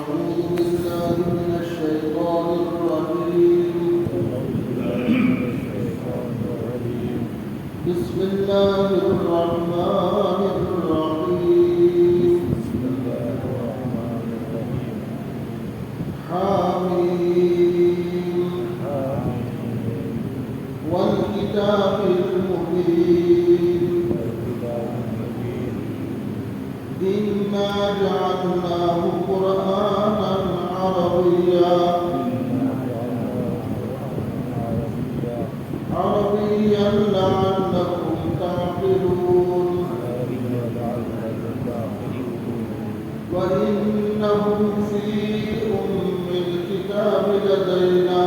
أعوذ بالله من الشيطان الرجيم. بسم الله الرحمن الرحيم. حميم والكتاب المبين. إنا جعلناه قرآنا عربيا لعلكم تعقلون. وإنه في أم الكتاب لدينا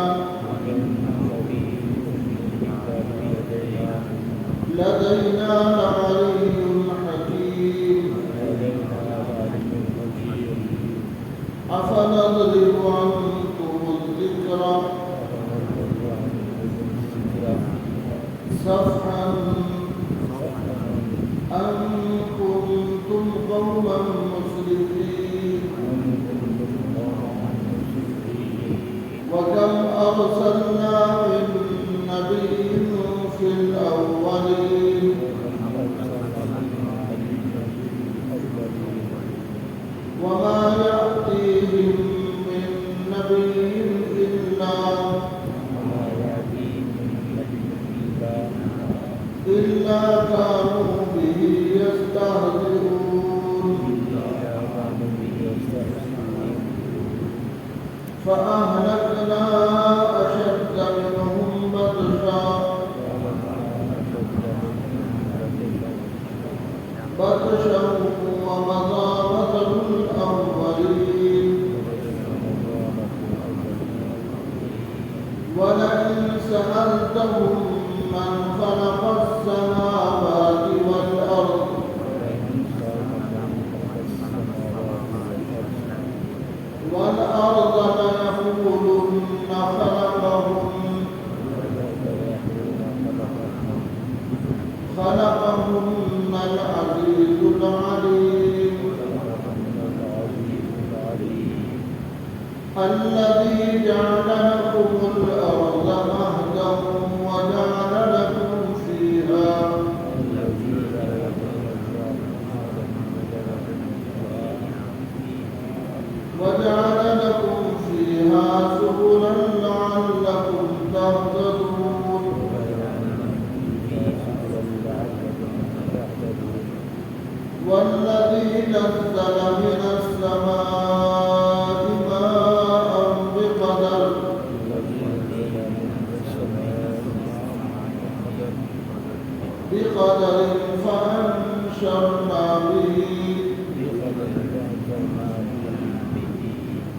لعلي حكيم. أفنضرب عنكم الذكر صفحا أن كنتم قوما مسرفين. وكم أرسلنا من نبي في الأولين وما يأتيهم من نبي إلا كانوا به يستهزئون. فأهلكنا أشد منهم بطشا ومضى مثل الأولين. ولئن سألتهم من خلق السماوات والأرض ليقولن خلقهن العزيز العليم. الذي جعل لكم الأرض مهدا وجعل لكم فيها سبلا لعلكم تهتدون. والذي نزل من السماء ماء بقدر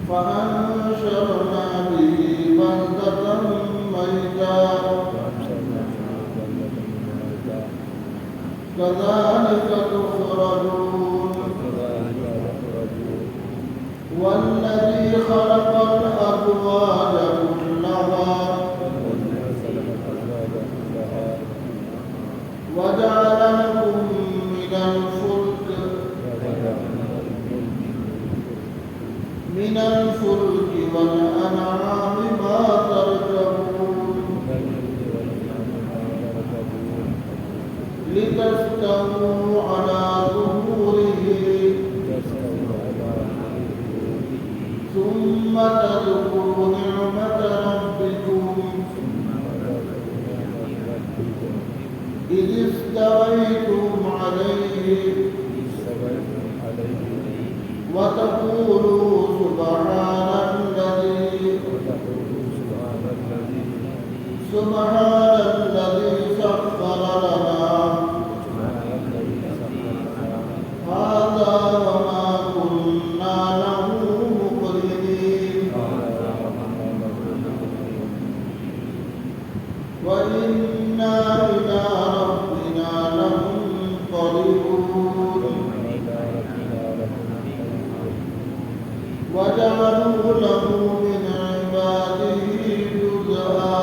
فأنشرنا به بلدة ميتا كذلك تخرجون. والذي خلق الأزواج كلها وجعل لكم من الفلك والأنعام ما تركبون لتستووا على ظهوره ثم تذكروا نعمة ربكم إذ استويتم عليه وتقولوا سبحان الذي سخر لنا هذا وما كنا له مقرنين وإنا إلى ربنا لمنقلبون. وجعلوا له من عباده جزءا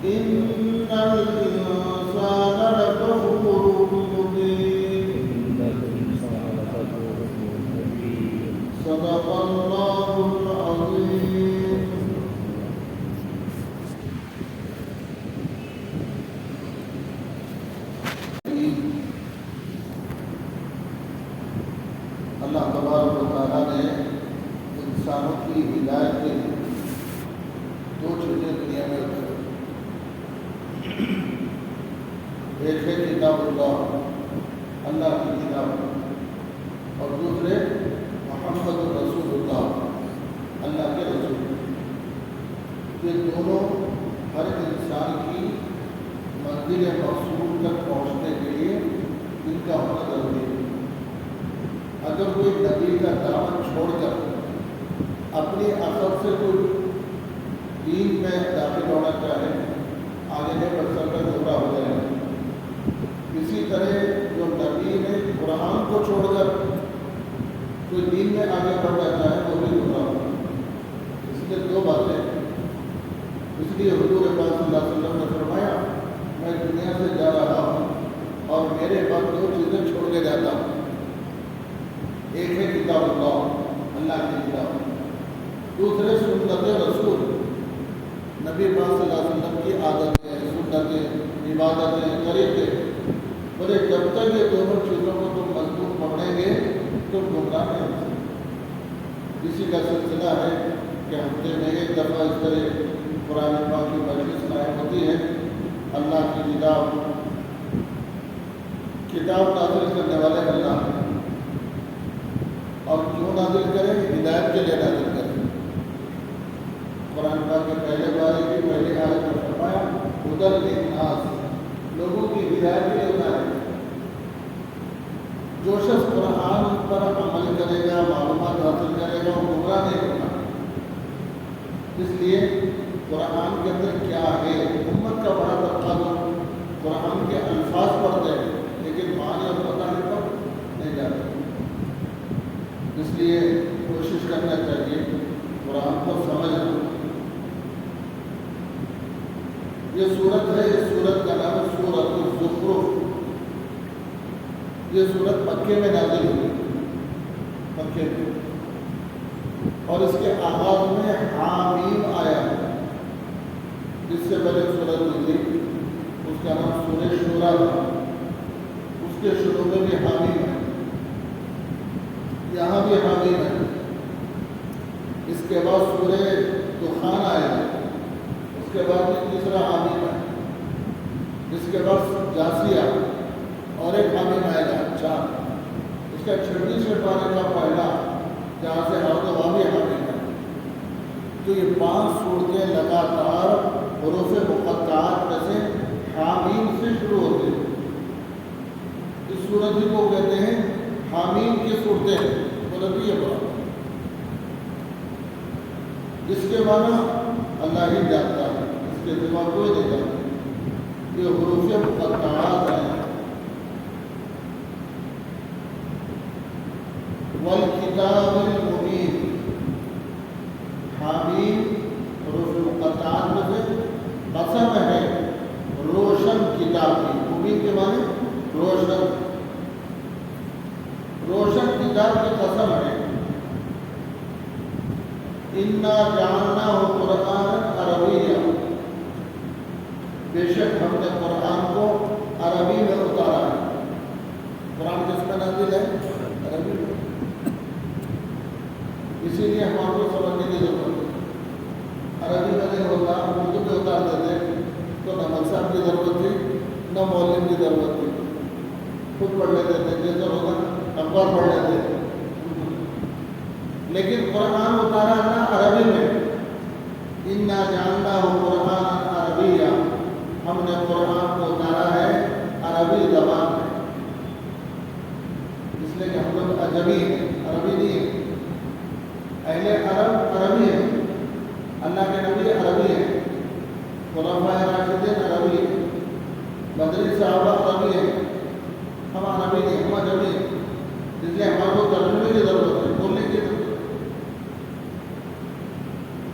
إن الإنسان لكفور مبين. صدق الله العظيم. اللہ تبارک و تعالیٰ نے انسانوں کی ہدایت کے لیے دو چیزیں دنیا میں اتاری. ایک ہے کتاب اللہ، اللہ کی کتاب، اور دوسرے محمد رسول اللہ، اللہ کے رسول. یہ دونوں ہر انسان کی منزل مقصود تک پہنچنے کے لیے ان کا ہونا ضروری ہے. اگر کوئی نبی کا دامن چھوڑ کر اپنی عقل سے کوئی دین میں داخل ہونا چاہے، آگے نہیں بڑھ سکتا، گمراہ ہو جائے گا. اسی طرح جو نبی نے قرآن کو چھوڑ کر کوئی دین میں آگے بڑھنا چاہے وہ بھی گمراہ ہوگا. اس لیے دو باتیں. اس لیے حضور پاک صلی اللہ علیہ وسلم نے فرمایا میں دنیا سے جا رہا ہوں اور میرے بعد دو چیزیں چھوڑ کے جاتا ہوں. ایک ہے کتاب اللہ، اللہ کی کتاب، دوسرے سنت رسول، نبی پاک صلی اللہ علیہ وسلم کی عادتیں، سنتیں، عبادتیں، طریقے. بولے جب تک یہ دونوں چیزوں کو تم مضبوط پکڑیں گے تم گمراہ نہیں ہو سکتے. اسی کا سلسلہ ہے کہ ہفتے میں ایک دفعہ اس طرح قرآن پاک کی مجلس قائم ہوتی ہے. اللہ کی کتاب نازل کرنے والے اللہ ہیں، اور کیوں نازل کریں؟ ہدایت کے لیے نازل کریں. قرآن پاک کے پہلے بارے کی پہلی آیت میں فرمایا ہدی للناس، لوگوں کی ہدایت کے لیے اتارے. جو شخص قرآن پر عمل کرے گا، معلومات حاصل کرے گا، وہ گمراہ نہیں ہوگا. اس لیے قرآن کے اندر کیا ہے، امت کا بڑا طبقہ قرآن کے الفاظ پڑھتے ہیں لیکن معنی اور پتہ نہیں جاتے. اس لیے کوشش کرنا چاہیے قرآن کو سمجھنا. یہ سورت ہے، اس سورت کا نام ہے سورۃ الزخرف. یہ سورت مکے میں نازل ہوئی، مکے میں، اور اس کے آغاز میں حامیم آیا ہے. جس سے پہلے سورت ہوئی اس کا نام سورہ شورا تھا، اس کے شروع میں بھی حامیم ہے، یہاں بھی حامیم ہے. اس کے بعد سورہ دخان آیا ہے، اس کے بعد تیسرا حامیم ہے، اس کے بعد جاسیہ اور ایک حامیم آئے گا 4. اس کا 26ویں پارے کا پہلا جہاں سے ہر دفعہ بھی حامیم ہے. تو یہ 5 صورتیں لگاتار حروف مقطعات میں سے حامیم سے شروع ہوتے ہیں. اس صورت ہی کو کہتے ہیں حامیم کی صورتیں. بولے یہ بات جس کے معنی اللہ ہی جانتا ہے، اس کے سوا کوئی نہیں جانتا. یہ حروف مقطعات ہیں. والکتاب المبین، حامیم حروف مقطعات میں سے قسم ہے روشن کتاب کی. مبین کے معنی روشن، روشن کتاب کی قسم ہے. انا جعلناہ قرآنا عربیا، بے شک ہم نے قرآن کو عربی میں اتارا ہے. قرآن کس میں نازل ہے؟ عربی میں. اسی لیے ہمارے کو سمجھنے کی ضرورت ہے. عربی میں نہیں ہوتا، اردو میں اتار دیتے تو نہ مول صاحب کی ضرورت تھی نہ مولوی کی ضرورت تھی. خود پڑھ لیتے تھے، جیسا ہوگا اخبار پڑھ لیتے. لیکن قرآن اتارا نا عربی میں. انا جعلناہ قرآنا عربیا، ہم نے قرآن کو اتارا ہے عربی زبان میں. اس لیے کہ ہم لوگ اجمی ہیں، عربی نہیں ہے. اہل عرب عربی ہے، اللہ کے نبی عربی ہے، خلفائے راشدین عربی ہے، بدری صحابہ عربی ہے. ہم عربی نہیں، ہم اجمی ہیں. اس لیے ہمارے کو ترجمے کی ضرورت ہے، بولنے کی ضرورت ہے.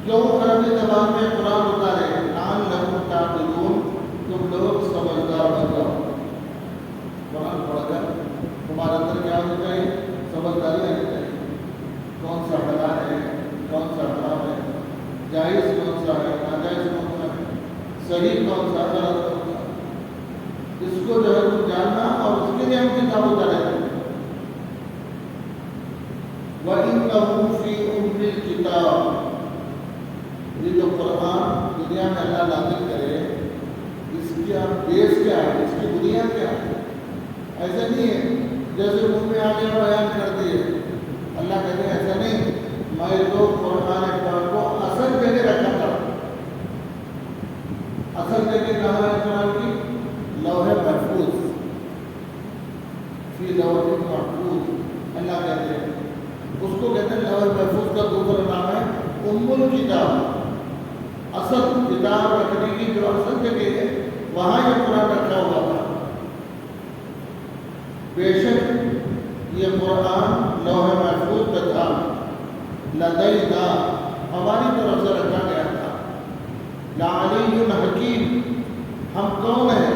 کیوں عربی زبان میں قرآن اتارے؟ لعلکم تعقلون، تم لوگ سمجھدار بن جاؤ. قرآن پڑھ کر تمہارے اندر کیا ہونا چاہیے؟ سمجھداری آنی چاہیے. کون سا صحیح کون سا غلط کون سا، اس کو جو ہے تم جاننا، اور اس کے لیے ہم کتاب اتارے ہیں۔ وَإِنَّهُ فِي أُمِّ الْكِتَابِ، یہ جو قرآن دنیا میں اللہ نازل کرے، اس کا بیس کیا ہے، اس کی بنیاد کیا ہے؟ ایسا نہیں ہے جیسے منہ میں آگے بیان کر دیے۔ اللہ کہتے ہیں ایسا نہیں، میں تو قرآن پاک کو اصل جگہ رکھا تھا۔ اصل جگہ کہاں ہے قرآن کی؟ لوح محفوظ، فی لوح محفوظ اللہ کہتے ہیں۔ اس کو کہتے ہیں لوح محفوظ کا دوسرا نام ہے ام الکتاب، اصل کتاب رکھنے کی جو اصل جگہ ہے وہاں یہ قرآن رکھا ہوا تھا۔ بے شک یہ قرآن لوح محفوظ پہ تھا، لدینا ہماری طرف سے رکھا گیا تھا، لعلی حکیم ہم کون ہیں؟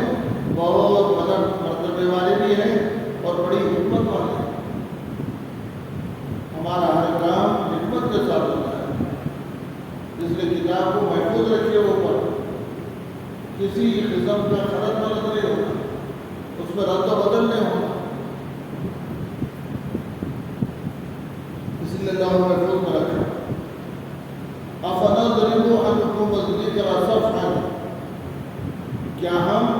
بہت مدد مرتبے والے بھی ہیں اور بڑی حکمت والے ہیں۔ ہمارا ہر کام حکمت کے ساتھ ہوتا ہے، اس لیے کتاب کو محفوظ رکھیے اوپر، کسی قسم کا خرد مرد نہیں ہوگا، اس میں رد و بدل نہیں ہوگا، اس لیے اللہ محفوظ میں رکھا۔ افنضرب عنکم الذکر صفحا، کیا ہم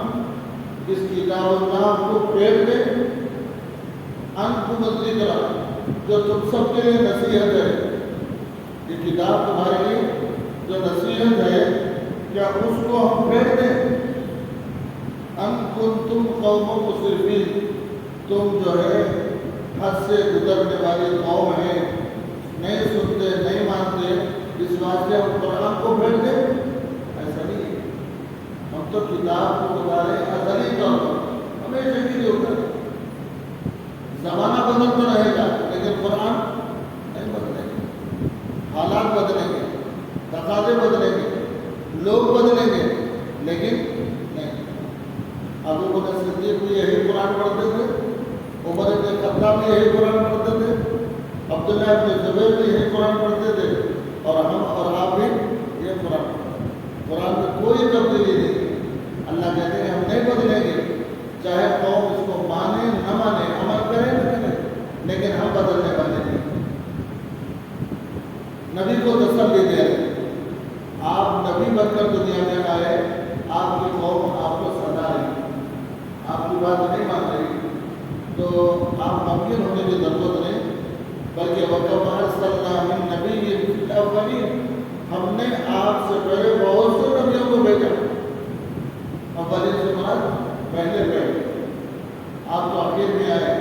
اس کتاب اللہ کو پھیر دیں؟ عنکم الذکر، جو تم سب کے لیے نصیحت ہے، یہ کتاب تمہارے لیے جو نصیحت ہے، کیا اس کو ہم پھیر دیں؟ ان کنتم قوم مسرفین، تم جو ہے حد سے گزرنے والی قوم ہیں، نہیں سنتے نہیں مانتے، اس واسطے ہم قرآن کو پھیر دیں؟ ایسا نہیں ہے، ہم تو کتاب کو اتارے ازلی طور پر، ہمیشہ کے لیے اتارے۔ زمانہ بدلتا رہے گا لیکن قرآن نہیں بدلے گا، حالات بدلیں گے، تقاضے بدلیں گے، لوگ بدلیں گے، لیکن نہیں۔ ابو بکر صدیق بھی یہی قرآن پڑھتے تھے، عمر بن خطاب بھی یہی قرآن پڑھتے تھے، عبداللہ بن زبیر بھی یہی قرآن پڑھتے تھے، اور ہم اور آپ بھی یہ قرآن پڑھتے ہیں۔ قرآن میں کوئی تبدیلی نہیں ہے۔ اللہ کہتے ہیں ہم نہیں بدلیں گے، چاہے قوم اس کو مانے نہ مانے، عمل کرے نہ کرے، لیکن ہم بدلنے والے نہیں۔ نبی کو تسلی دے رہے، آپ نبی بن کر دنیا میں آئے، آپ کی قوم آپ کو ستا رہی، آپ کی بات نہیں مان رہی، تو آپ ممکن ہونے کی ضرورت نہیں، بلکہ وَكَمَا أَرْسَلْنَا مِن نَبِيٍّ فِي الْأَوَّلِينَ، ہم نے آپ سے پہلے بہت سے نبیوں کو بھیجا۔ اولین سے مراد پہلے آپ تو آخر میں آئے،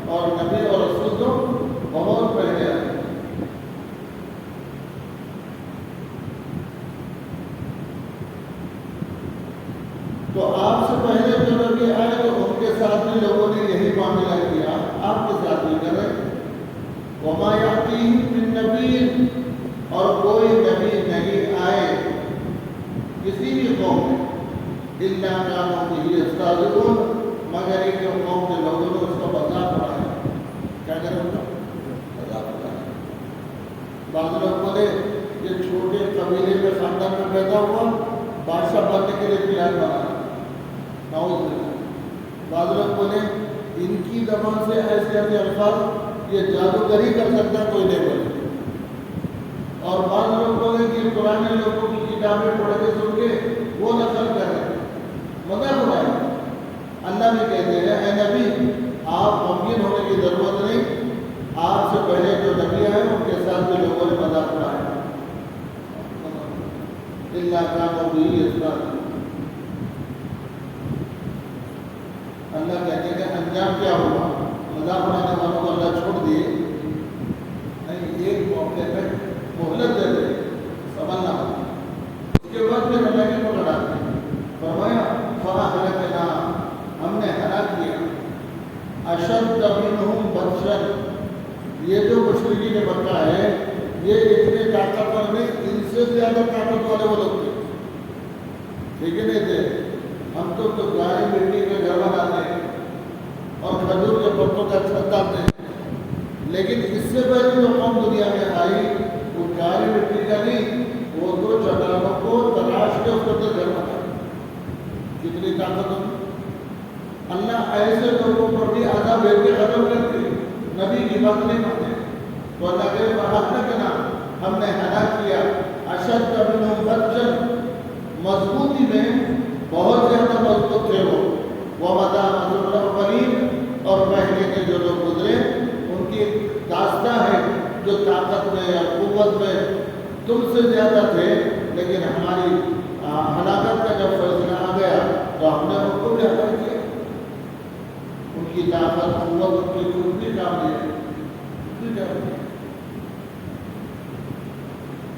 اور نبی اور رسول تو بہت پہلے آئے۔ تو آپ سے پہلے جو نبی آئے تو ان کے ساتھ بھی لوگوں نے یہی معاملہ کیا، آپ کے ساتھ بھی کر رہے۔ وَمَا يَأْتِيهِم مِّن نَّبِيٍّ، اور کوئی نبی نہیں آئے کسی بھی قوم میں، إِلَّا كَانُوا بِهِ يَسْتَهْزِئُونَ، مگر ایک قوم کے لوگوں نے اس کا مذاق اڑایا۔ کیا کریں ان کا مذاق اڑایا؟ بعض لوگ بولے یہ چھوٹے قبیلے میں خاندان میں پیدا ہوا، بادشاہ بننے کے لیے پلان بنا، نعوذ باللہ۔ بعض لوگ بولے ان کی زبان سے ایسے ایسے الفاظ یہ جادوگری کر سکتا کوئی نہیں بولے، اور بعض لوگ بولے کہ پرانے لوگوں کی کتابیں پڑھ کے سن کے وہ نقل کر رہے ہیں، مذاق اڑائے۔ اللہ بھی کہتے ہیں اے نبی آپ ممکن ہونے کی ضرورت نہیں، آپ سے پہلے جو نبی آئے ان کے ساتھ بھی لوگوں نے مذاق اڑایا۔ اللہ كانوا به يستهزئون، اللہ کہتے ہیں کہ انجام کیا ہوگا؟ مذاق اڑانے والوں کو اللہ چھوڑ دیے نہیں، ایک موقع پہ مہلت دے دے، سنبھلنا، اس کے بعد پھر اللہ نے پکڑا دیا، فرمایا فَأَهْلَكْنَا، ہم نے ہلاک کیا، أَشَدَّ مِنْهُمْ بَطْشًا، یہ جو مشرکین مکہ ہے یہ اتنے طاقتور نہیں، ان سے زیادہ طاقت والے وہ لوگ تھے، ٹھیک ہے نہیں تھے۔ ہم تو گائے مٹی کے گھر بناتے ہیں اور کھجور کے پتوں کا چھت ڈالتے ہیں، لیکن اس سے پہلے جو قوم دنیا میں آئی وہ گائے مٹی کا نہیں، وہ تو چٹانوں کو تراش کے اس کے گھر بناتے، کتنی طاقت ہوگی. اللہ ایسے لوگوں پر بھی عذاب بھیج کے ختم کرتے ہیں. نبی کی بات نہیں مانتے تو اللہ کے فَأَهْلَكْنَا ہم نے ہلاک کیا أَشَدَّ مِنْهُمْ بَطْشًا مضبوطی میں بہت زیادہ مضبوط تھے وہ. وَمَضَىٰ مَثَلُ الْأَوَّلِينَ اور پہلے کے جو لوگ گزرے ان کی داستان ہے جو طاقت میں یا قوت میں تم سے زیادہ تھے لیکن ہماری ہلاکت کا جب فیصلہ آ گیا تو ہم نے ان کو بھی ہلاک کیا. ان کی طاقت قوت ان کی کچھ بھی کام نہیں.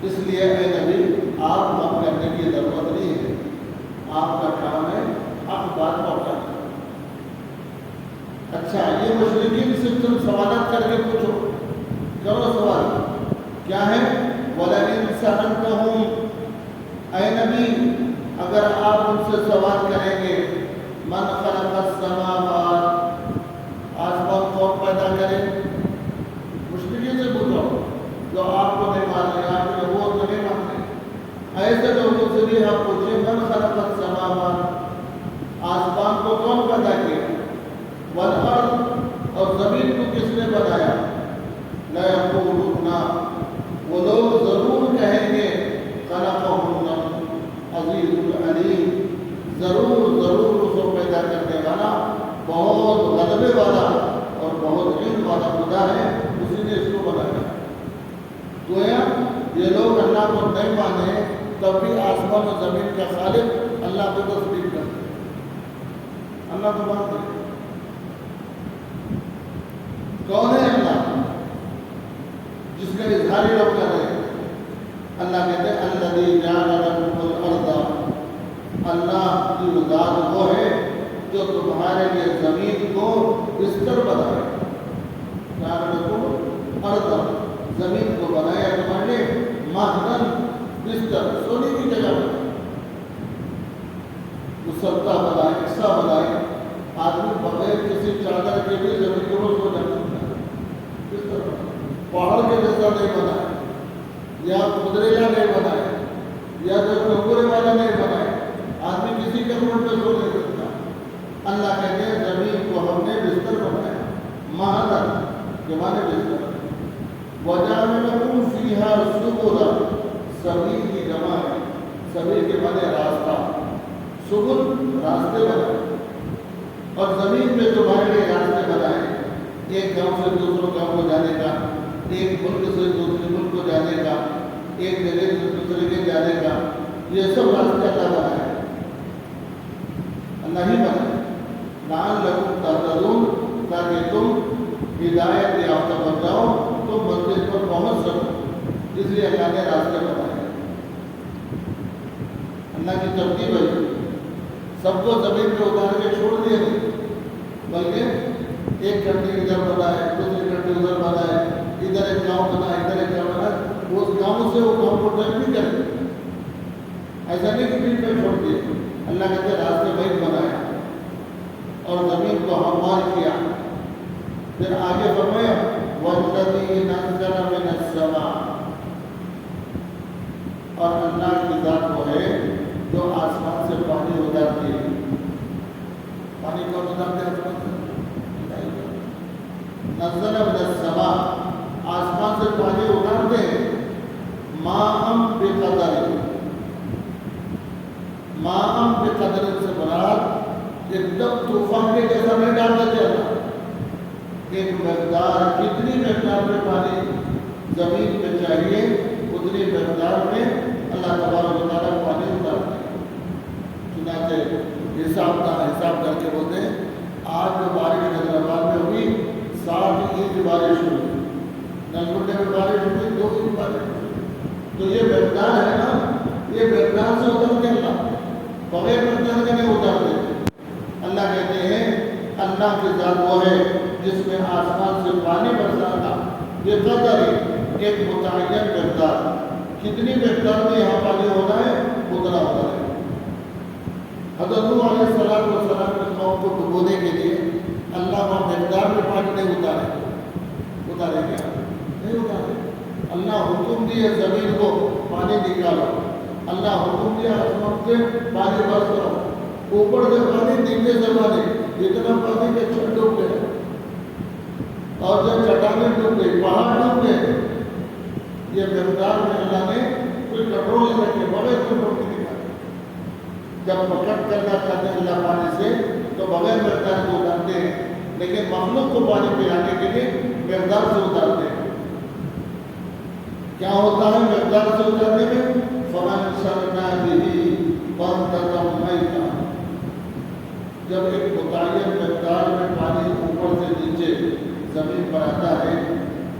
اس لیے اے نبی آپ غم کرنے کی ضرورت نہیں ہے. آپ کا کام ہے حق بات پہنچانا. اچھا یہ مشرکین سے تم سوالات کر کے پوچھو. کرو سوال کیا ہے؟ وَلَئِن سَأَلْتَهُمْ اے نبی اگر آپ ان سے سوال کریں گے من خلق السماوات آسمان کون پیدا کرے. مشرکین سے پوچھو جو آپ کو نہیں مان رہے آپ کے وہ نہیں مانتے. ایسے لوگوں سے بھی آپ پوچھیں من خلق السماوات آسمان کو کون پیدا کیا والارض اور زمین کو کس نے بنایا. لَيَقُولُنَّ وہ لوگ ضرور کہیں گے خلقهن عزیز العلیم ضرور اس کو پیدا کرنے والا بہت غلبے والا اور بہت علم والا خدا ہے اسی نے اس کو بنایا. گویا یہ لوگ اللہ کو نہیں مانے تب بھی آسمان و زمین کا خالق اللہ کو تصدیق کرتے ہیں. اللہ کو مانتے ہیں. کون ہے اللہ جس کا اظہار ہی لوگ کر رہے ہیں. اللہ کہتے ہیں الذی جعل لکم الارض اللہ کی ذات وہ ہے جو تمہارے لیے زمین کو بستر بنائے. جعل لکم الارض زمین کو بنایا تمہارے لیے مہدن بستر سونے کی جگہ بنائے. مسطح بنائے حصہ بنائے. آدمی بغیر کسی چادر کے بھی زمین کو روز ہو جاتا ہے. بستر بنائے. پہاڑ کے جیسا نہیں بنائے یا خدریلا نہیں بنائے یا جو ٹنگورے والا نہیں بنائے. آدمی کسی کے روڈ پہ سو نہیں سکتا. اللہ کہتے ہیں زمین کو ہم نے بستر بنایا. مہدن کے معنی بستر. وَجَعَلَ لَكُمْ فِيهَا سُبُلًا سبیل کی جمع ہے. سبیل کے معنی راستہ. سبل راستے بنائے اور زمین میں تمہارے لیے راستے بنائے. ایک گاؤں سے دوسروں گاؤں کو جانے کا, ایک ملک سے دوسرے ملک کو جانے کا, ایک جگہ سے دوسرے کے جانے کا, یہ سب راستے اللہ بنائے. اللہ ہی بنائے. لعلکم تہتدون تاکہ تم ہدایت یافتہ بن جاؤ, تم منزل پر پہنچ سکو. اس لیے اللہ نے راستے بنائے. اللہ کی ترتیب ہے. سب کو زمین پہ اتار کے چھوڑ دیا نہیں بلکہ ایک گھنٹے ادھر بنائے, دوسرے گھنٹے ادھر بنائے, ادھر ایک گاؤں بنائے, ادھر ایک گاؤں بنائے. وہ اس گاؤں سے وہ گاؤں کو ٹریک نہیں کرے. ایسا نہیں کہ بیچ میں چھوڑ دیے. اللہ کہتے راستے وہی بنایا اور زمین کو ہموار کیا. پھر آگے فرمایا وَالَّذِي نَزَّلَ مِنَ السَّمَاءِ اور اللہ کی ذات وہ ہے جو آسمان سے پانی اتارتی ہے. پانی کون اتارتے ہیں؟ نزل من السماء آسمان سے پانی اتارتے ہیں. ماءً بقدر سے مراد ایک دم طوفان کے جیسا نہیں ڈال دیتے اللہ. ایک مقدار کتنی مقدار میں پانی زمین پہ چاہیے اتنی مقدار میں اللہ تبارک و تعالیٰ پانی اتارتے ہیں. چنانچہ حساب کر کے بولتے ہیں آج جو بارش حیدرآباد میں ہوئی 7 انچ بارش ہوئی. نلگنڈے میں بارش ہوئی 2 انچ بارش ہوئی. تو یہ مقدار ہے نا, یہ مقدار سے اترتے اللہ, بغیر مقدار کے نہیں اترتے. اللہ کہتے ہیں اللہ کی ذات وہ ہے جس میں آسمان سے پانی برساتا یہ قدر ایک متعین مقدار. کتنی مقدار میں یہاں پانی ہونا ہے اتنا ہوتا ہے. حضرت نوح علیہ السلام کے قوم کو ڈبونے کے لیے اللہ کا مقدار میں پانی نہیں اتارے گیا نہیں اتارے. اللہ حکم دیے زمین کو پانی نکالو, اللہ حکم دیا آسمان سے پانی برس کرو, اوپر سے پانی نیچے سے پانی، اتنا پانی کہ چھت ڈوب گیا، اور جب چٹانیں ڈوب گئی، پہاڑ ڈوب گئے. یہ مقدار میں اللہ نے کوئی کنٹرول نہیں رکھے، بغیر کنٹرول کی دکھا. جب پکڑ کرنا چاہتے ہیں اللہ پانی سے تو بغیر مقدار کو اتارتے ہیں، لیکن مخلوق کو پانی پلانے کے لیے مقدار سے اتارتے ہیں. کیا ہوتا ہے مقدار سے اتارنے میں؟ فمن شرنا به فانتظم میتا. جب ایک متعین مقدار میں پانی اوپر سے نیچے زمین پر آتا ہے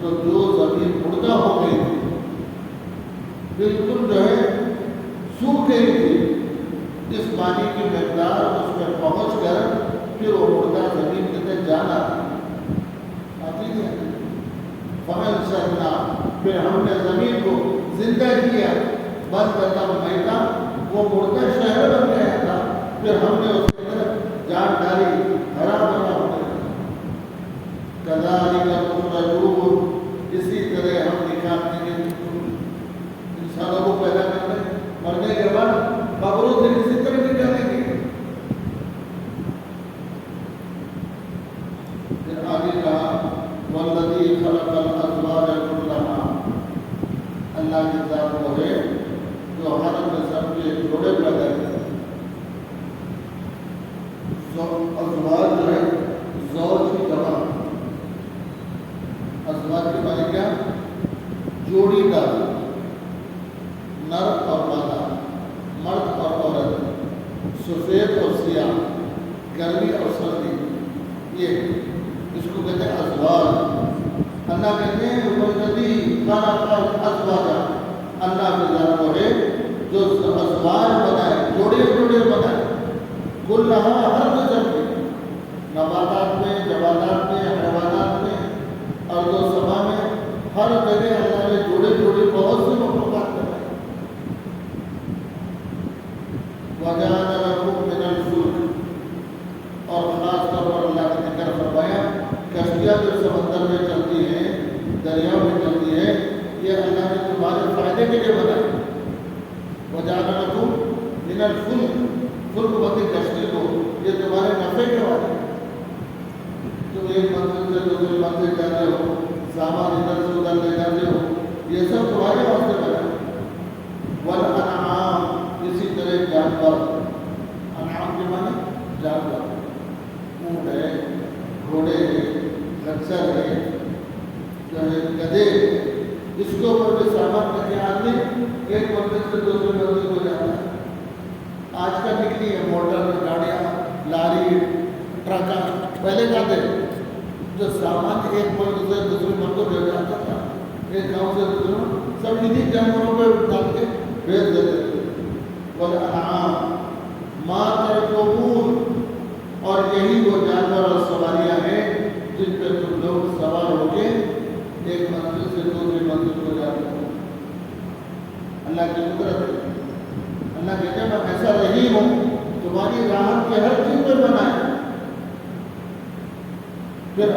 تو جو زمین مردہ ہو گئی تھی، بالکل جو ہے سوکھ گئی تھی، اس پانی کی مقدار اس میں پہنچ کر پھر وہ مردہ زمین کے اندر جانا آتی ہے. فمن شرنا، پھر ہم نے زمین کو زندہ کیا، بند کرتا میتا، وہ مردہ شہر بن گیا تھا، پھر ہم نے اس کے اندر جان ڈالی، ہرا بھرا ہو گیا. کذالک تخرجون، اسی طرح ہم نکالتے ہیں انسانوں کو پیدا کرنے، مرنے کے بعد قبروں سے اسی طرح نکالیں گے. پھر آگے کہا والذی خلق الازواج کلھا، اللہ کی ذات وہ ہے جو ہر قسم کے جوڑے پیدا کرتے ہیں. ازواج جو ہے زوج کی جمع، ازواج کے معنی کیا؟ جوڑی دار، نر اور مادہ، مرد اور عورت، سفید اور سیاہ، گرمی اور سردی، یہ اس کو کہتے ہیں ازواج. اللہ کہتے ہیں والذی خلق الازواج، اللہ کی ذات وہ ہے جو ازواج بنائے، جوڑے جوڑے بنائے، کلھا ہر قسم کے، نباتات میں، جمادات میں، حیوانات میں، ارض و سما میں، ہر جگہ اللہ نے جوڑے جوڑے بہت سے مخلوقات بنائے. وجعل لکم من الفلک، اور خاص طور پر اللہ نے ذکر فرمایا کشتیاں جو سمندر میں چلتی ہیں، دریاؤں میں چلتی ہیں، یہ اللہ نے تمہارے فائدے کے لیے بنائی. وجعل لکم من الفلک، فلک بنتی کشتی کو، یہ تمہارے نفع کے والے. تم ایک منزل سے دوسری منزل جاتے ہو، سامان ادھر سے ادھر لے جاتے ہو، یہ سب تمہارے واسطے بنا. والانعام، اسی طرح جانور، انعام کے معنی جانور، اونٹ ہے، گھوڑے ہیں، خچر ہے، جو ہے گدھے، اس کے اوپر بھی سامان رکھ کے آدمی ایک منزل سے دوسرے منزل کو جاتا ہے. آج کل نکلی ہے موٹر گاڑیاں، لاری، ٹرک. پہلے کہتے جو سامان ایک منزل سے دوسرے منزل کو جاتا تھا، ایک گاؤں سے دوسرے، سب انہیں جانوروں پہ ڈال کے بھیج دیتے تھے. والانعام ما ترکبون، اور یہی وہ جانور اور سواریاں ہیں جن پہ تم لوگ سوار ہو کے ایک منزل سے دوسری منزل کو جاتے ہو. اللہ کی قدرت ہے. اللہ کہتے ہیں میں ایسا رحیم ہوں، تمہاری راحت کے ہر چیز پر بنایا. پھر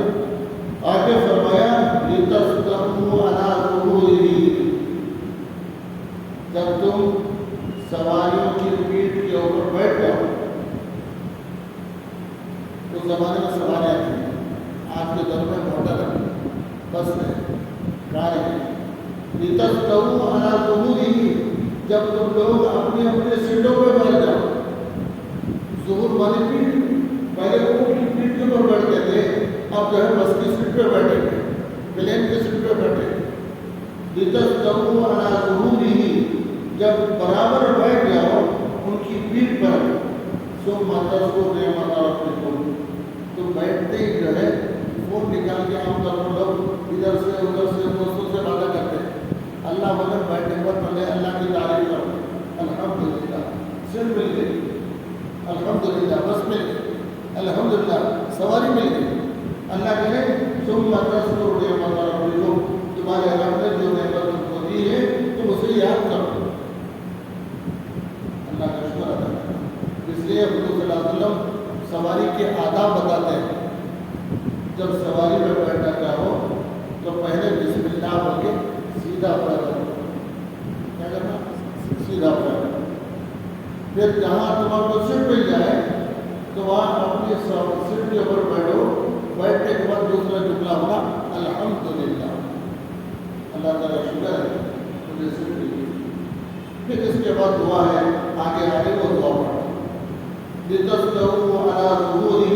آگے فرمایا لتستووا علی ظہورہ، جب تم سواریوں کی پیٹھ کے اوپر بیٹھ جاؤ. اس زمانے میں سواریاں تھیں، آج کے دور میں موٹر ہے، بس ہے، کار ہے. لتستووا علی ظہورہ، جب تم لوگ اپنے اپنے سیٹوں پہ بیٹھ جاؤ. ظہور والی پیٹھ، پہلے اونٹ کی پیٹھ کے اوپر بیٹھتے تھے، اب جو ہے بس کی سیٹ پہ بیٹھے گے، پلین کی سیٹ پہ بیٹھے گے. لتستووا علی ظہورہ، جب برابر بیٹھ جاؤ ان کی پیٹھ پر. ثم تذکروا نعمت ربکم، تو بیٹھتے ہی جو ہے فون نکال کے عام طور پر لوگ ادھر سے ادھر سے دوستوں سے باتیں کرتے ہیں. اللہ بولے بیٹھنے پر پہلے اللہ کی تعریف کرو، الحمدللہ، سر مل گئی، الحمدللہ، بس مل گئی، الحمدللہ، سواری مل گئی. اللہ کہے ثم تذکروا نعمت ربکم، تمہارے رب نے جو نعمت تم کو دی ہے تم اسے یاد کرو. اللہ کا شکر ادا کرو. اس لیے حضور صلی اللہ علیہ وسلم سواری کے آداب بتاتے ہیں. جب سواری میں بیٹھنا چاہو تو پہلے بسم اللہ بول کے سیدھا پڑا کرو. کیا کرنا؟ سیدھا پڑا. پھر جہاں تمہارے کو سیٹ مل جائے تو وہاں اپنی سیٹ کے اوپر بیٹھو، بیٹھنے کے بعد دوسرا جملہ ہوگا الحمدللہ، اللہ تعالیٰ شکر ہے مجھے سیٹ ملی۔ پھر اس کے بعد دعا ہے، آگے وہ دعا پڑھو، لِتَسْتَوُوا عَلَىٰ ظُهُورِهِ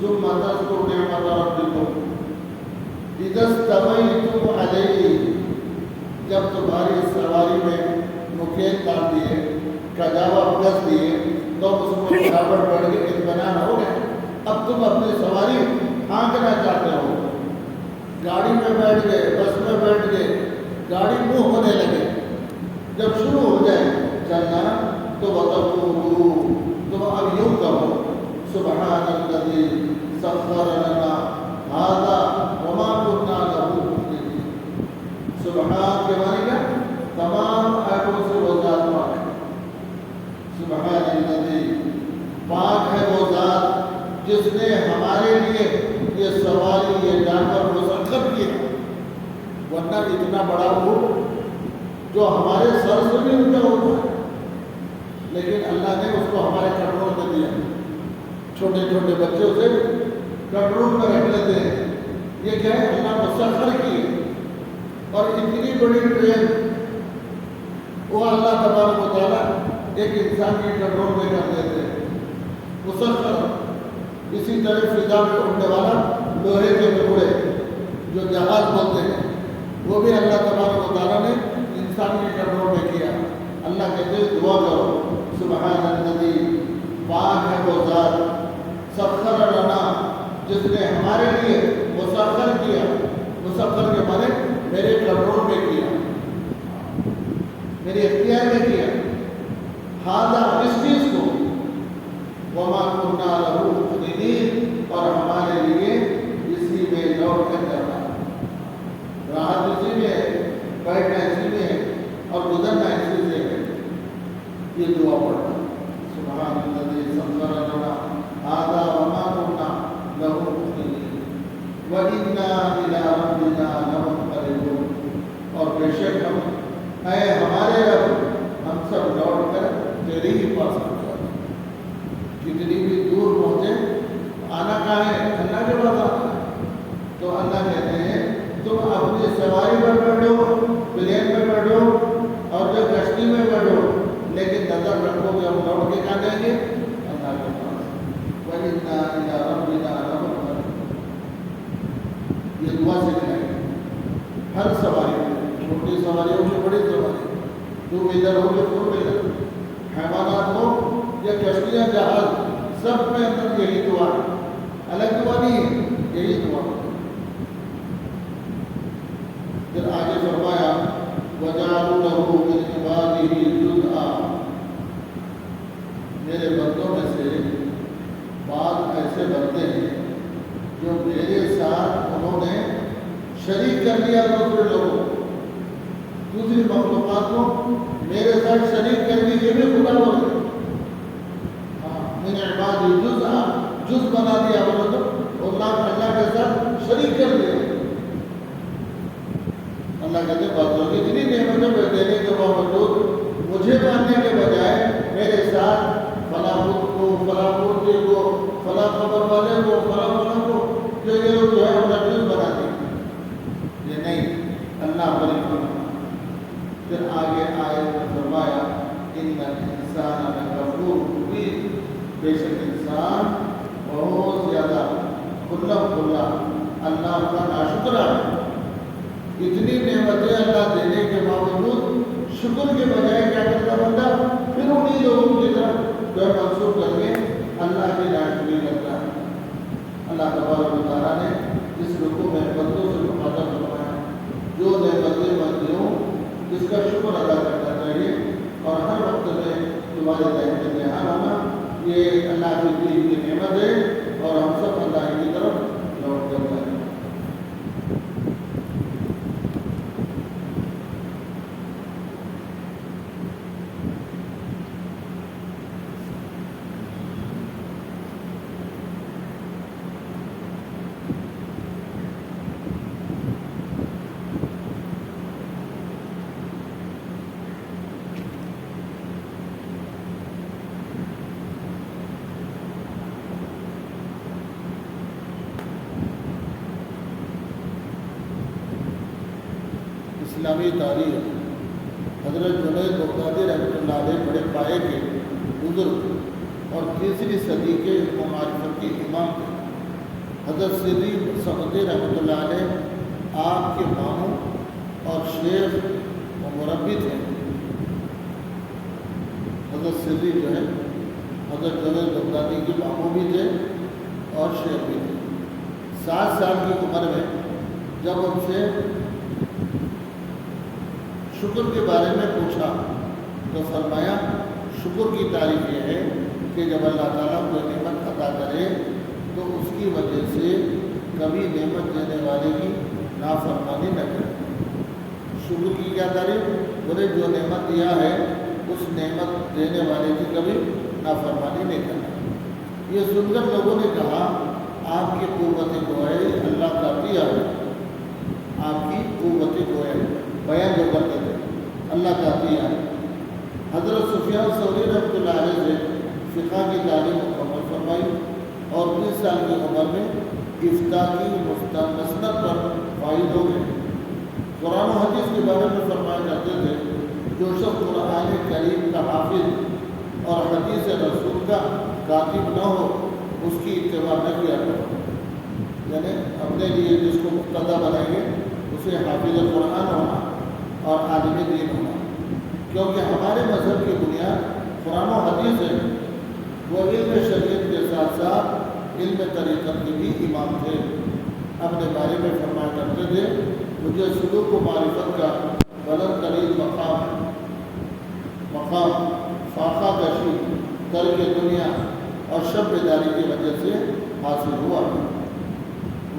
ثُمَّ تَذْكُرُوا نِعْمَةَ رَبِّكُمْ إِذَا اسْتَوَيْتُمْ عَلَيْهِ، جب تمہاری سواری میں نکیل ڈال دیے، کجاوا کس دیے، تو اس کو برابر بڑھ کے اطمینان ہو گئے۔ اب تم اپنی سواری ہانکنا چاہتے ہو، گاڑی میں بیٹھ گئے، بس میں بیٹھ گئے، گاڑی منہ ہونے لگے، جب شروع ہو جائے چلنا تو وَتَقُولُوا، تم اب یوں کہو سبحان الذی سخر لنا ھذا وما كنا له مقرنین۔ سبحان کے معنی کیا؟ تمام عیبوں سے وہ ذات پاک ہے۔ سبحان الذی، پاک ہے وہ ذات جس نے ہمارے لیے یہ سواری، یہ جانور مسخر کیا، ورنہ اتنا بڑا اونٹ جو ہمارے سر سے بھی اونچا ہوتا ہے، لیکن اللہ نے اس کو ہمارے کنٹرول میں دیا۔ چھوٹے چھوٹے بچوں سے کنٹرول میں رکھ لیتے ہیں، یہ کیا ہے؟ اللہ مسخر کی۔ اور اتنی بڑی ٹرین وہ اللہ تبارک و تعالیٰ ایک انسان کی کنٹرول میں کر دیتے ہیں، مسخر۔ اسی طرح فضا میں اڑنے والا لوہے کے ٹکڑے جو جہاز بولتے ہیں، وہ بھی اللہ تبارک و تعالیٰ نے انسان کے کنٹرول میں کیا۔ اللہ کہتے ہیں دعا کرو سبحان الذی، پاک ہے وہ ذات سخر لنا، جس نے ہمارے لیے مسخر کیا۔ مسخر کے معنی میرے کنٹرول میں کیا، میرے اختیار میں کیا۔ ھذا، اس چیز کو، وما كنا له مقرنین، اور ہمارے لیے اسی میں لوٹ کر جانا، راحت اسی میں ہے، بیٹھنا اسی میں ہے، اور گزرنا اسی سے ہے۔ یہ دعا پڑھنا سبحان الذی سخر لنا ھذا وما كنا له مقرنین وَإِنَّا إِلَىٰ رَبِّنَا لَمُنقَلِبُونَ، اور بے شک ہم، اے ہمارے رب، ہم سب لوٹ کر تیرے ہی پاس پہنچا دیں۔ کتنی بھی دور پہنچے، آنا کہاں ہے؟ اللہ کے پاس آنا ہے۔ تو اللہ کہتے ہیں تم اپنی سواری پر بیٹھو، پلین میں بیٹھو، اور جو کشتی میں بیٹھو، لیکن نظر رکھو کہ ہم لوٹ کے کہاں جائیں گے؟ اللہ کے پاس۔ وَإِنَّا إِلَىٰ رَبِّنَا لَمُنقَلِبُونَ، یہ دعا سکھائے ہر سواری میں، چھوٹی سواری ہو کہ بڑی سواری، ٹو ویلر ہو کہ فور ویلر، حیوانات ہو یا کشتیاں، جہاز، سب میں اندر یہی دعا ہے، الگ دعا نہیں ہے، یہی دعا ہے۔ پھر آگے فرمایا وَجَعَلُوا لَهُ مِنْ عِبَادِهِ جُزْءًا، میرے بندوں میں سے بعض ایسے بندے ہیں جو میرے ساتھ انہوں نے شریک کر لیا، دوسرے لوگوں، دوسری مخلوقات کو میرے ساتھ شریک کر دی، یہ بھی خدا ہو گئے۔ من عبادی جزءا، جز بنا دیا، مطلب اللہ کے ساتھ شریک کر دیا۔ اللہ کہتے ہیں بات ہوگی اتنی نعمتوں میں دینے کے باوجود مجھے ماننے کے بجائے میرے ساتھ فلاں بدھ کو، فلاں مورتی کو، فلاں خبر والے کو، فلاں فلاں کو، جو یہ لوگ جو ہے اپنا جز بنا دیں، یہ نہیں، اللہ بری بنا۔ پھر آگے آئے تو فرمایا ان الانسان لکفور مبین، بے شک انسان بہت زیادہ کھلا کھلا اللہ کا ناشکرا ہے۔ اتنی نعمتیں اللہ دینے کے باوجود شکر کے بجائے کیا کرتا بندہ؟ پھر انہیں لوگوں کی طرف جو منسوخ کر کے اللہ کی ناشکری کرتا ہے۔ اللہ تبارک و تعالیٰ نے اس رکوع میں بندوں سے مخاطب فرمایا جو نعمتیں بندیوں جس کا شکر ادا کرنا چاہیے، اور ہر وقت میں تمہارے ذہن میں دھیان ہونا یہ اللہ کی دی ہوئی نعمت ہے، اور ہم سب اللہ کی طرف لوٹ کر جائیں۔ اسلامی تاریخ حضرت جنید بغدادی رحمۃ اللہ علیہ بڑے پائے کے بزرگ اور تیسری صدی کے علم و معرفت کے امام تھے۔ حضرت سری سمدی رحمۃ اللہ علیہ آپ کے ماموں اور شیخ و مربی تھے۔ حضرت سری جو ہے حضرت جنید بغدادی کے ماموں بھی تھے اور شیخ بھی تھے۔ 7 سال کی عمر میں جب ان سے شکر کے بارے میں پوچھا تو فرمایا شکر کی تعریف یہ ہے کہ جب اللہ تعالیٰ کوئی نعمت عطا کرے تو اس کی وجہ سے کبھی نعمت دینے والے کی نافرمانی نہ کرے۔ شکر کی کیا تعریف؟ بولے جو نعمت دیا ہے اس نعمت دینے والے کی کبھی نافرمانی نہیں کرنا۔ یہ سن کر لوگوں نے کہا آپ کی قوت گوئی اللہ کا دیا ہے، آپ کی قوت گوئی بیان جو کرتے تھے اللہ کا دیا ہے۔ حضرت سفیان ثوری رحمۃ اللہ علیہ سے فقہ کی تعلیم مکمل فرمائی اور 20 سال کی عمر میں افتاء کی مسند پر فائز ہو گئے۔ قرآن و حدیث کے بارے میں فرمایا کرتے تھے جو شخص قرآن کریم کا حافظ اور حدیث رسول کا کاتب نہ ہو اس کی اتباع نہ کیا کرو، یعنی اپنے لیے جس کو مقتدا بنائیں گے اسے حافظ قرآن ہونا اور عالم دین ہونا، کیونکہ ہمارے مذہب کی بنیاد قرآن و حدیث ہے۔ وہ علم شریعت کے ساتھ ساتھ علم طریقت کے بھی امام تھے۔ اپنے بارے میں فرمایا کرتے تھے مجھے سلوک و معرفت کا بلند ترین مقام فاقہ کشی ترک دنیا اور شب بیداری کی وجہ سے حاصل ہوا۔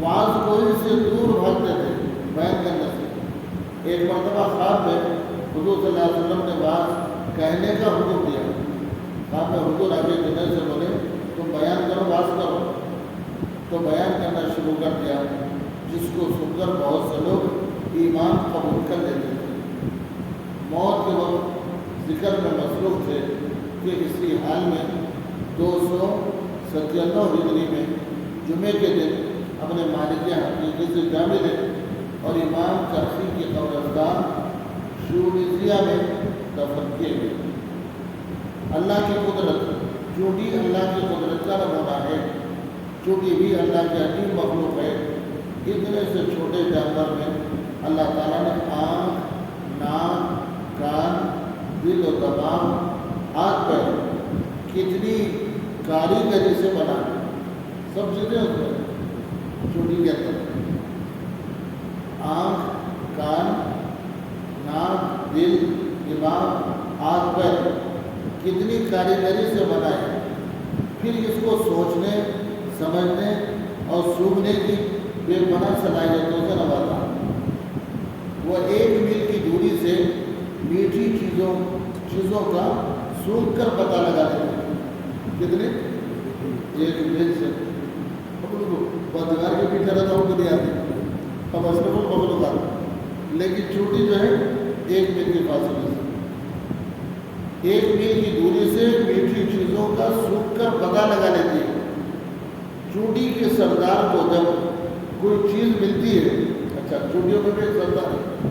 وعظ کوئی سے دور بھاگتے تھے بیان کرنے سے۔ ایک مرتبہ خواب میں حضور صلی اللہ علیہ وسلم نے وعظ کہنے کا حکم دیا۔ خواب میں حضور آگے جنہیں سے بولے تم بیان کرو، وعظ کرو، تو بیان کرنا شروع کر دیا، جس کو سن کر بہت سے لوگ ایمان قبول کر لیتے تھے۔ موت کے وقت ذکر میں مصروف تھے کہ اسی حال میں 297 ہجری میں جمعے کے دن اپنے مالک حقیقی سے جا ملے اور امام کرخی کی قبرستان شورزیہ میں دفن کیے گئے۔ اللہ کی قدرت، چونٹی اللہ کی قدرت کا نمونہ ہے۔ چونٹی بھی اللہ کی عجیب مخلوق ہے۔ اتنے سے چھوٹے جانور میں اللہ تعالیٰ نے آنکھ، ناک، کان، دل و دماغ، ہاتھ پیر کتنی کاریگری سے بنا سب چیزیں اس میں چونٹی کے اندر آنکھ، کان، ناک، دل، دماغ، ہاتھ پیر کتنی کاریگری سے بنائے، پھر اس کو سوچنے، سمجھنے اور سونگھنے کی بے پناہ صلاحیتوں سے نوازا۔ وہ 1 میل کی دوری سے میٹھی چیزوں کا سونگھ کر پتہ لگا دیتے ہیں۔ کتنے؟ 1 میل سے۔ بدگار کے پیچھے رہتا ہوں کو نہیں آتی، اب اشرف المخلوقات، لیکن چونٹی جو ہے 1 میل کے فاصلے سے 1 میل کی دوری سے میٹھی چیزوں کا سونگھ کر پتہ لگا لیتی ہے۔ چونٹی کے سردار کو جب کوئی چیز ملتی ہے، اچھا چونٹیوں میں بھی ایک سردار ہے،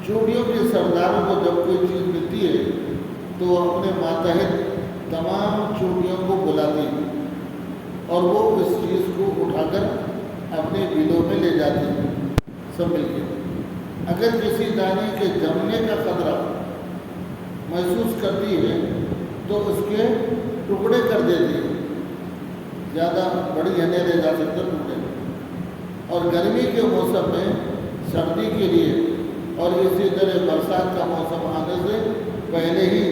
چونٹیوں کے سرداروں کو جب کوئی چیز ملتی ہے تو وہ اپنے ماتحت تمام چونٹیوں کو بلاتی ہے اور وہ اس چیز کو اٹھا کر اپنے بلوں میں لے جاتی ہے سب مل کے۔ اگر کسی دانے کے جمنے کا خطرہ محسوس کرتی ہے تو اس کے ٹکڑے کر دیتی ہے، زیادہ بڑی ہنے لے جا سکتے ٹکڑے۔ اور گرمی کے موسم میں سردی کے لیے اور اسی طرح برسات کا موسم آنے سے پہلے ہی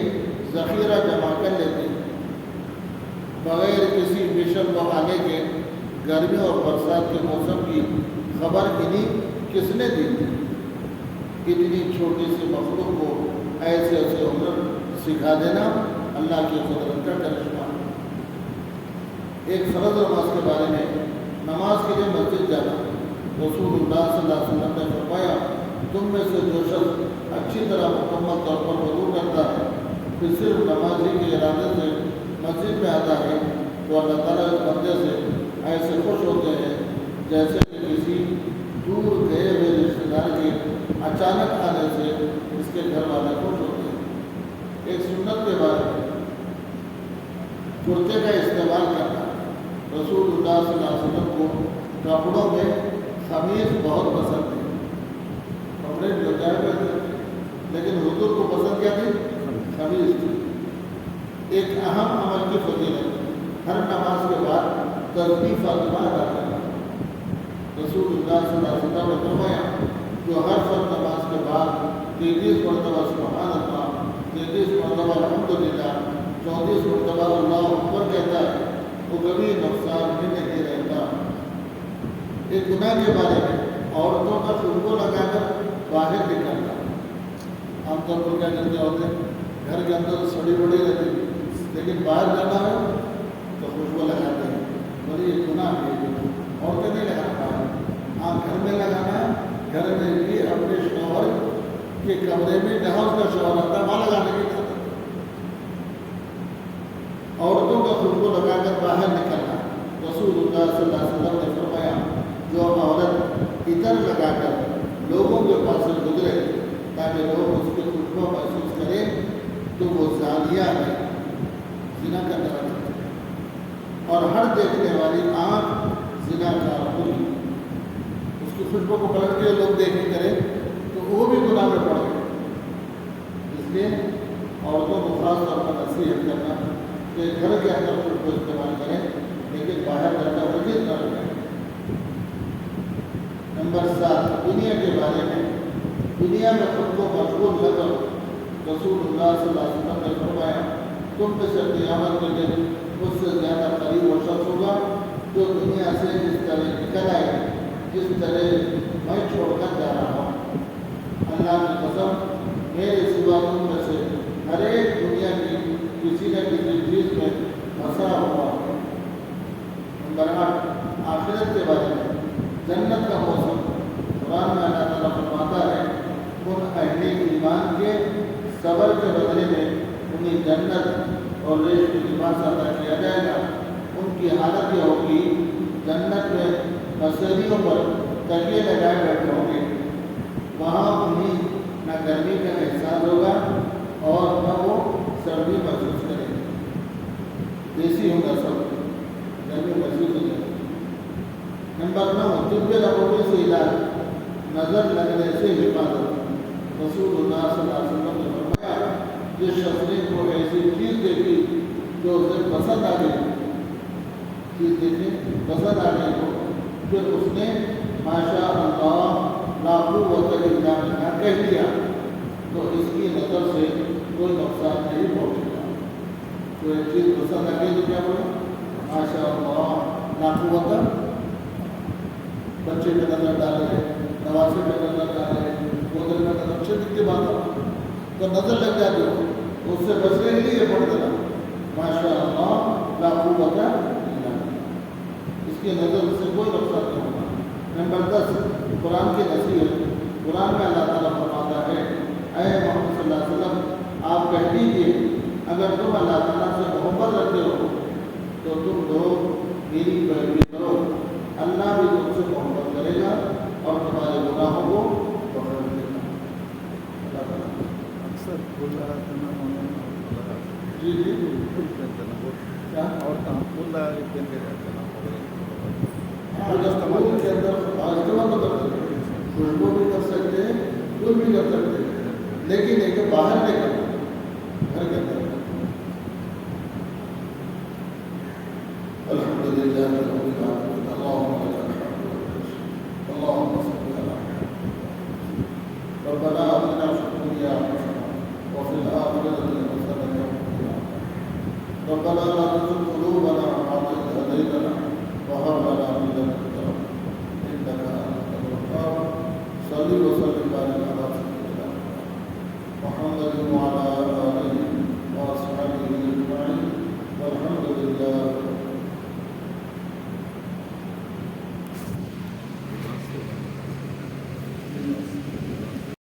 ذخیرہ جمع کر لیتے ہیں، بغیر کسی مشن و آنے کے۔ گرمی اور برسات کے موسم کی خبر انہیں کس نے دی تھی؟ اتنی چھوٹی سی مخلوق کو ایسے ایسے ہنر سکھا دینا اللہ کی قدرت کا کرشمہ۔ ایک فرض نماز کے بارے میں، نماز کے لیے مسجد جانا، رسول اللہ صلی اللہ علیہ وسلم نے فرمایا تم میں سے جو شخص اچھی طرح مکمل طور پر وضو کرتا ہے پھر صرف نمازی کے ارادے سے مسجد میں آتا ہے تو اللہ تعالیٰ اس بندے سے ایسے خوش ہوتے ہیں جیسے کہ کسی دور گئے ہوئے رشتے دار کے اچانک آنے کے گھر والے خوش ہوتے ہیں. ایک سنت کے بارے میں کرتے کا استعمال کرنا. رسول اللہ صلی اللہ علیہ وسلم کو کپڑوں میں قمیص بہت پسند ہے. کپڑے جو ہوئے تھے لیکن حضور کو پسند کیا تھی؟ قمیص تھی. ایک اہم عمل کی فضیلت ہر نماز کے بعد تسبیح فاطمہ ادا کرنا. رسول اللہ صلی اللہ علیہ وسلم نے فرمایا جو ہر فرض نماز کے بعد 33 مرتبہ سبحان اللہ، 33 مرتبہ الحمدللہ، 34 مرتبہ اللہ اکبر کہتا ہے وہ کبھی نقصان بھی نہیں رہتا. ایک گناہ کے بارے میں عورتوں کا خوشبو لگا کر باہر نکلنا. عام طور پر کیا کرتے ہوتے ہیں گھر کے اندر سڑی بڑی رہتی ہے لیکن باہر جانا ہو تو خوشبو لگاتے ہیں. بڑی یہ گناہ ہے. عورتیں نہیں لگانا ہے. ہاں گھر میں لگانا ہے. گھر میں بھی اپنے شوہر کے کمرے میں جہاں اس کا شوہر آتا ہے وہاں لگانے کی ضرورت ہے. عورتوں کا خوشبو لگا کر باہر نکلنا. رسول اللہ صلی اللہ علیہ وسلم نے فرمایا جو عورت عطر لگا کر لوگوں کے پاس سے گزرے تاکہ لوگ اس کی خوشبو محسوس کریں تو وہ زانیہ ہے، زنا کرنے والی ہے. اور ہر دیکھنے والی آنکھ زنا کار ہوگی. اس کی خوشبو کو پلٹ کے لوگ دیکھیں کریں تو وہ بھی گناہ میں پڑ گئے. اس لیے عورتوں کو خاص طور پر نصیحت کرنا کہ گھر کے اندر خوشبو استعمال کریں لیکن باہر جاتا وجہ نہ رکھیں. نمبر 7 دنیا کے بارے میں. دنیا میں خود کو مشغول نہ کرو. رسول اللہ صلی اللہ علیہ وسلم نے فرمایا تم میں سے قیامت کے دن مجھ سے زیادہ قریب وہ شخص ہوگا جو دنیا سے جس طرح نکل آئے جس طرح میں چھوڑ کر جا رہا ہوں. اللہ کی قسم میرے سوا تم میں سے ہر ایک دنیا کی کسی نہ کسی چیز میں پھنسا ہوا. نمبر 8 آخرت کے بارے میں. جنت کا موسم. قرآن میں اللہ تعالیٰ فرماتا ہے ان اہل ایمان کے صبر کے بدلے میں انہیں جنت اور ریش کی لباس عطا کیا جائے گا. ان کی حالت یہ ہوگی جنت میں مسریوں پر تکیے لگائے بیٹھے ہوں گے. وہاں انہیں نہ گرمی کا احساس ہوگا اور نہ وہ سردی محسوس کریں گے. دیسی ہوگا سب گرمی محسوس ہو جائے گی. نمبر 9 طب لبوی سے علاج. نظر لگنے سے حفاظت. رسول اللہ صلی اللہ علیہ وسلم نے فرمایا جس شخص نے کو ایسی چیز دیکھی جو اسے پسند آ گئی، چیز دیکھی پسند آ گئی ہو پھر اس نے ماشاء اللہ لا قوت الا باللہ کہہ دیا تو اس کی نظر سے کوئی نقصان نہیں پہنچے گا. کوئی چیز پسند آ گئی تو کیا بولے ماشاء اللہ لا قوت. بچے پہ نظر ڈالے، نواسے پہ نظر ڈالے، بودل میں نظر اچھے دکھتے بات تو نظر لگ جاتی ہو اس سے بچنے کے لیے پڑھ دینا ماشاء اللہ لا قوت الا باللہ. اس کی نظر سے کوئی نقصان نہیں ہوگا. نمبر 10 قرآن کی نصیحت. قرآن میں اللہ تعالیٰ فرماتا ہے اے محمد صلی اللہ علیہ وسلم آپ کہہ دیجیے اگر تم اللہ تعالیٰ سے محبت رکھتے ہو تو تم لوگ میری پیروی کرو. اللہ بھی تم سے محبت کرے گا اور تمہارے گناہوں کو پکڑ لے گا. اکثر بول رہا تھا جی جی کیا اور کہاں بول رہا ہے کہ استعمال کے اندر استعمال تو کر سکتے ہیں، خوشبو بھی کر سکتے ہیں، کچھ بھی کر سکتے ہیں لیکن ایک باہر نہیں کرنا گھر کے اندر. الحمدللہ رب العالمین. اللهم صل على ربنا آتنا في الدنيا حسنة وفي الآخرة حسنة وقنا عذاب النار. ربنا لا تزغ